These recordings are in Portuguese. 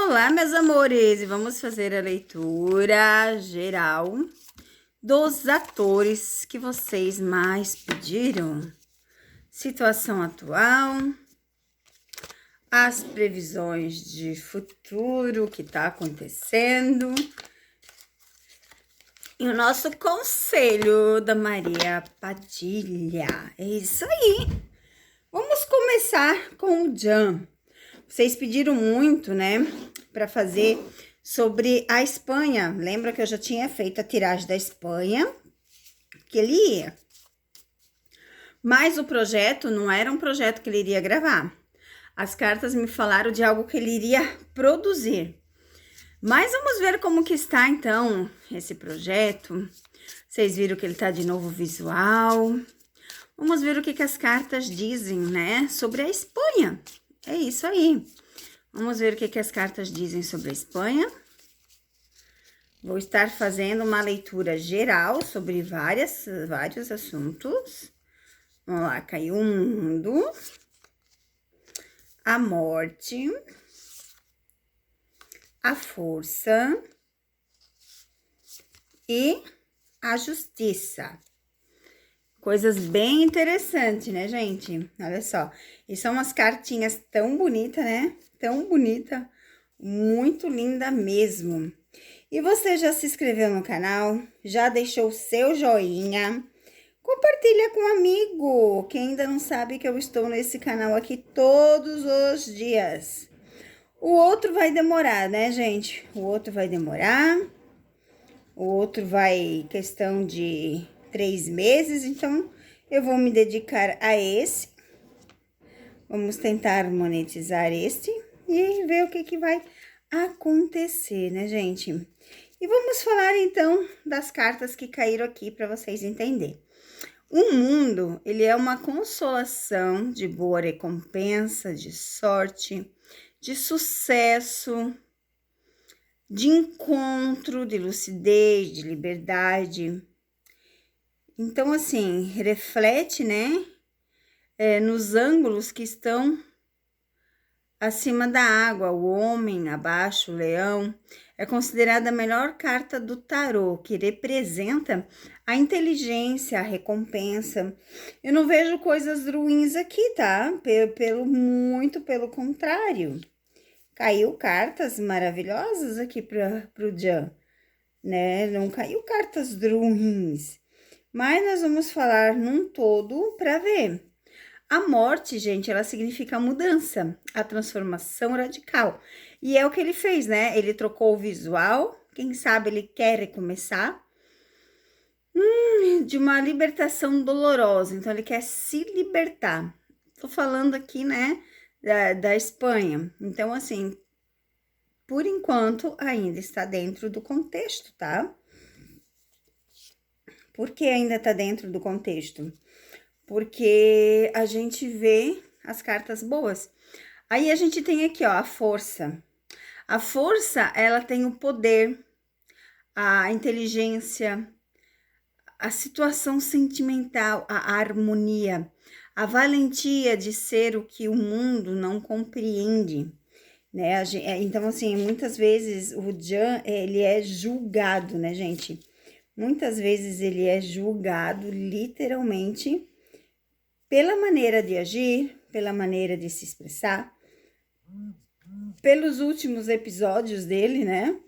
Olá, meus amores, e vamos fazer a leitura geral dos atores que vocês mais pediram. Situação atual, as previsões de futuro que está acontecendo e o nosso conselho da Maria Padilha. É isso aí. Vamos começar com o Jan. Vocês pediram muito, né, para fazer sobre a Espanha. Lembra que eu já tinha feito a tiragem da Espanha, que ele ia. Mas o projeto não era um projeto que ele iria gravar. As cartas me falaram de algo que ele iria produzir. Mas vamos ver como que está, então, esse projeto. Vocês viram que ele está de novo visual. Vamos ver o que as cartas dizem, né, sobre a Espanha. É isso aí. Vamos ver o que as cartas dizem sobre a Espanha. Vou estar fazendo uma leitura geral sobre vários assuntos. Vamos lá, caiu o mundo, a morte, a força e a justiça. Coisas bem interessantes, né, gente? Olha só. E são umas cartinhas tão bonitas, né? Tão bonita. Muito linda mesmo. E você já se inscreveu no canal? Já deixou o seu joinha? Compartilha com um amigo que ainda não sabe que eu estou nesse canal aqui todos os dias. O outro vai demorar, né, gente? O outro vai demorar. O outro vai questão de 3 meses, então eu vou me dedicar a esse. Vamos tentar monetizar este e ver o que vai acontecer, né, gente? E vamos falar então das cartas que caíram aqui para vocês entenderem. O mundo, ele é uma consolação de boa recompensa, de sorte, de sucesso, de encontro, de lucidez, de liberdade. Então, assim, reflete, né, nos ângulos que estão acima da água, o homem, abaixo, o leão. É considerada a melhor carta do tarô, que representa a inteligência, a recompensa. Eu não vejo coisas ruins aqui, tá? Muito pelo contrário. Caiu cartas maravilhosas aqui pro Jan, né? Não caiu cartas ruins. Mas nós vamos falar num todo para ver. A morte, gente, ela significa a mudança, a transformação radical. E é o que ele fez, né? Ele trocou o visual, quem sabe ele quer recomeçar. De uma libertação dolorosa, então ele quer se libertar. Tô falando aqui, né, da Espanha. Então, assim, por enquanto ainda está dentro do contexto, tá? Por que ainda tá dentro do contexto? Porque a gente vê as cartas boas. Aí a gente tem aqui, ó, a força. A força, ela tem o poder, a inteligência, a situação sentimental, a harmonia, a valentia de ser o que o mundo não compreende, né? Então, assim, muitas vezes o Jan, ele é julgado, né, gente? Muitas vezes ele é julgado, literalmente, pela maneira de agir, pela maneira de se expressar, pelos últimos episódios dele, né?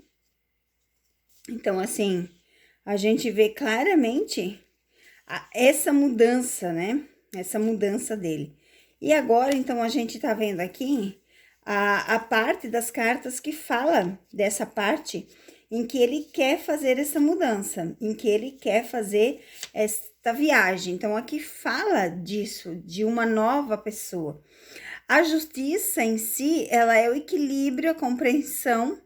Então, assim, a gente vê claramente essa mudança, né? Essa mudança dele. E agora, então, a gente tá vendo aqui a parte das cartas que fala dessa parte em que ele quer fazer essa mudança, em que ele quer fazer esta viagem. Então, aqui fala disso, de uma nova pessoa. A justiça em si, ela é o equilíbrio, a compreensão,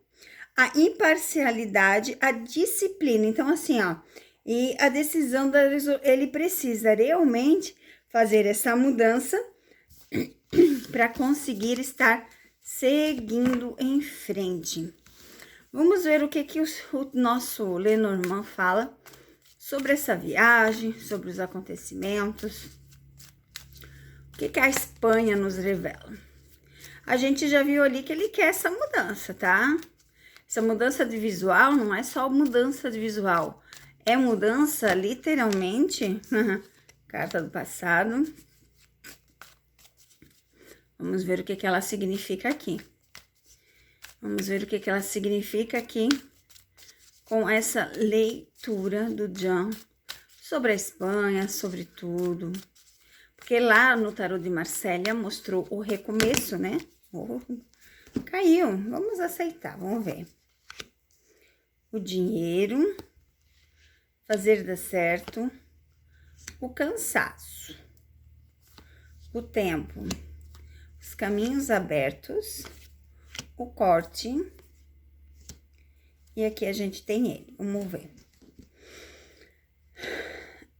a imparcialidade, a disciplina. Então, assim, ó, e a decisão ele precisa realmente fazer essa mudança para conseguir estar seguindo em frente. Vamos ver o que o nosso Lenormand fala sobre essa viagem, sobre os acontecimentos. O que a Espanha nos revela? a gente já viu ali que ele quer essa mudança, tá? Essa mudança de visual não é só mudança de visual, é mudança literalmente. Carta do passado. Vamos ver o que ela significa aqui. Vamos ver o que ela significa aqui com essa leitura do John sobre a Espanha, sobre tudo. Porque lá no tarô de Marsella mostrou o recomeço, né? Oh, caiu. Vamos aceitar, vamos ver. O dinheiro, fazer dar certo, o cansaço, o tempo, os caminhos abertos, o corte, e aqui a gente tem ele, vamos ver.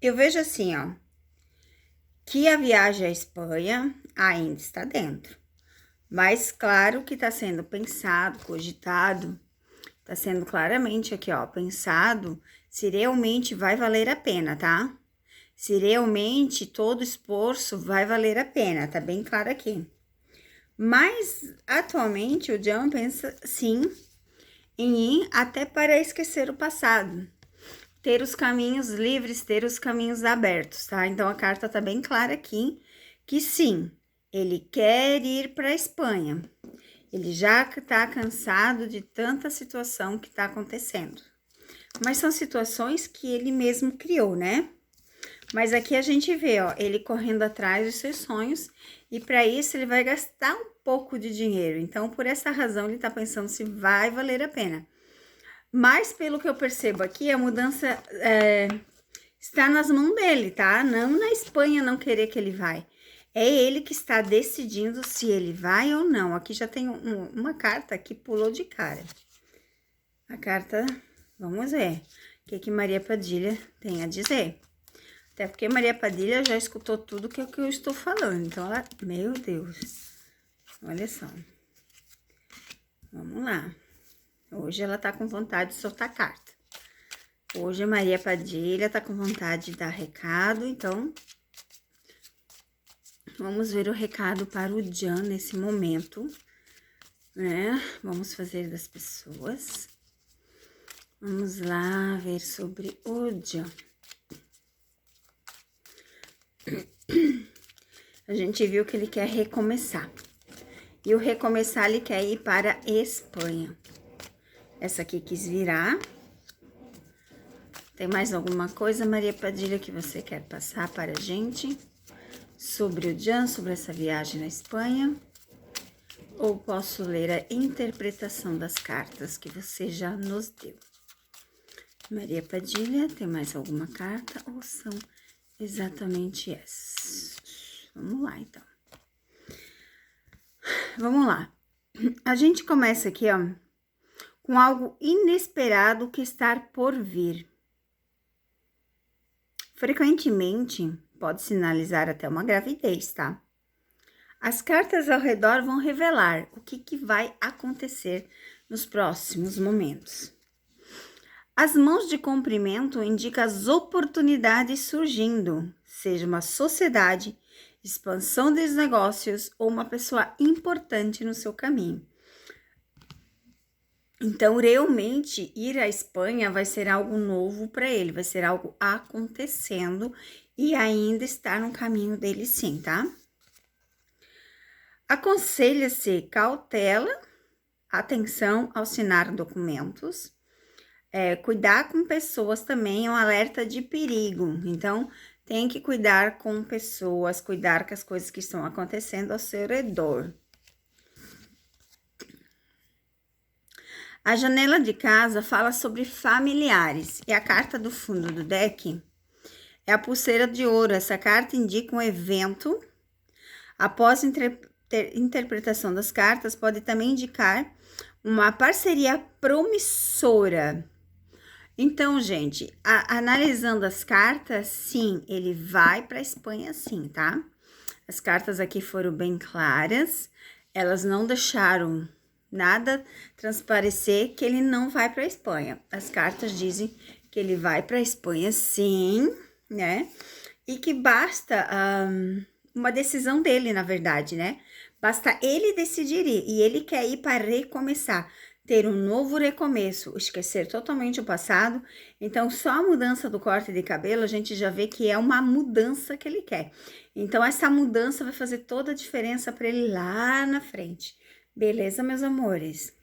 Eu vejo assim, ó, que a viagem à Espanha ainda está dentro, mas claro que está sendo pensado, cogitado, tá sendo claramente aqui, ó, pensado se realmente vai valer a pena, tá? Se realmente todo esforço vai valer a pena, tá bem claro aqui. Mas, atualmente, o John pensa, sim, em ir até para esquecer o passado. Ter os caminhos livres, ter os caminhos abertos, tá? Então, a carta tá bem clara aqui, que sim, ele quer ir para a Espanha. Ele já tá cansado de tanta situação que tá acontecendo. Mas são situações que ele mesmo criou, né? Mas aqui a gente vê, ó, ele correndo atrás dos seus sonhos e para isso ele vai gastar um pouco de dinheiro. Então, por essa razão, ele tá pensando se vai valer a pena. Mas, pelo que eu percebo aqui, a mudança está nas mãos dele, tá? Não na Espanha não querer que ele vai. É ele que está decidindo se ele vai ou não. Aqui já tem uma carta que pulou de cara. A carta, vamos ver o que Maria Padilha tem a dizer. Até porque Maria Padilha já escutou tudo que eu estou falando. Então, ela... Meu Deus. Olha só. Vamos lá. Hoje ela tá com vontade de soltar carta. Hoje a Maria Padilha tá com vontade de dar recado. Então, vamos ver o recado para o John nesse momento, né? Vamos fazer das pessoas. Vamos lá ver sobre o John. A gente viu que ele quer recomeçar. E o recomeçar, ele quer ir para a Espanha. Essa aqui quis virar. Tem mais alguma coisa, Maria Padilha, que você quer passar para a gente? Sobre o John, sobre essa viagem na Espanha? Ou posso ler a interpretação das cartas que você já nos deu? Maria Padilha, tem mais alguma carta? Ou são exatamente essas? Vamos lá, então. Vamos lá. A gente começa aqui, ó, com algo inesperado que está por vir. Frequentemente, pode sinalizar até uma gravidez, tá? As cartas ao redor vão revelar o que vai acontecer nos próximos momentos. As mãos de comprimento indicam as oportunidades surgindo, seja uma sociedade, expansão dos negócios ou uma pessoa importante no seu caminho. Então, realmente, ir à Espanha vai ser algo novo para ele, vai ser algo acontecendo e ainda estar no caminho dele sim, tá? Aconselha-se cautela, atenção ao assinar documentos, cuidar com pessoas também é um alerta de perigo, então tem que cuidar com pessoas, cuidar com as coisas que estão acontecendo ao seu redor. A janela de casa fala sobre familiares e a carta do fundo do deck é a pulseira de ouro. Essa carta indica um evento. Após interpretação das cartas, pode também indicar uma parceria promissora. Então, gente, analisando as cartas, sim, ele vai para a Espanha sim, tá? As cartas aqui foram bem claras, elas não deixaram nada transparecer que ele não vai para a Espanha. As cartas dizem que ele vai para a Espanha sim, né? E que basta uma decisão dele, na verdade, né? Basta ele decidir ir, e ele quer ir para recomeçar, ter um novo recomeço, esquecer totalmente o passado. Então, só a mudança do corte de cabelo, a gente já vê que é uma mudança que ele quer. Então, essa mudança vai fazer toda a diferença para ele lá na frente. Beleza, meus amores?